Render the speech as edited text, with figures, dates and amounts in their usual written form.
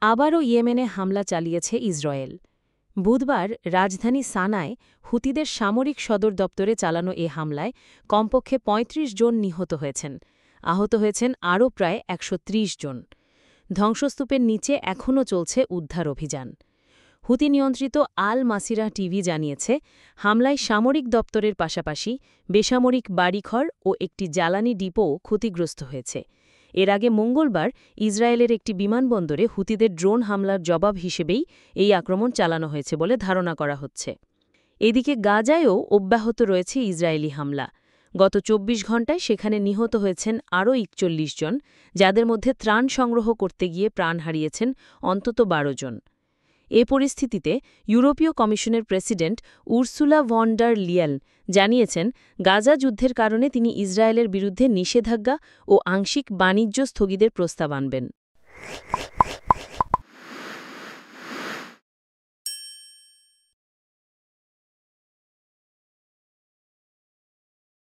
আবারও ইয়েমেনে হামলা চালিয়েছে ইসরায়েল। বুধবার রাজধানী সানায় হুতিদের সামরিক সদর দপ্তরে চালানো এ হামলায় কমপক্ষে ৩৫ জন নিহত হয়েছেন। আহত হয়েছেন আরও প্রায় ১৩০ জন। ধ্বংসস্তূপের নিচে এখনও চলছে উদ্ধার অভিযান। হুতি নিয়ন্ত্রিত আল মাসিরা টিভি জানিয়েছে, হামলায় সামরিক দপ্তরের পাশাপাশি বেসামরিক বাড়িঘর ও একটি জ্বালানি ডিপোও ক্ষতিগ্রস্ত হয়েছে। এর আগে মঙ্গলবার ইসরায়েলের একটি বিমানবন্দরে হুতিদের ড্রোন হামলার জবাব হিসেবেই এই আক্রমণ চালানো হয়েছে বলে ধারণা করা হচ্ছে। এদিকে গাজায়ও অব্যাহত রয়েছে ইসরায়েলি হামলা। গত ২৪ ঘণ্টায় সেখানে নিহত হয়েছেন আরও ৪১ জন, যাদের মধ্যে ত্রাণ সংগ্রহ করতে গিয়ে প্রাণ হারিয়েছেন অন্তত ১২ জন। এ পরিস্থিতিতে ইউরোপীয় কমিশনের president Ursula von der Leyen জানিয়েছেন, গাজা যুদ্ধের কারণে তিনি ইসরায়েলের বিরুদ্ধে নিষেধাজ্ঞা ও আংশিক বাণিজ্য স্থগিতের প্রস্তাব আনবেন।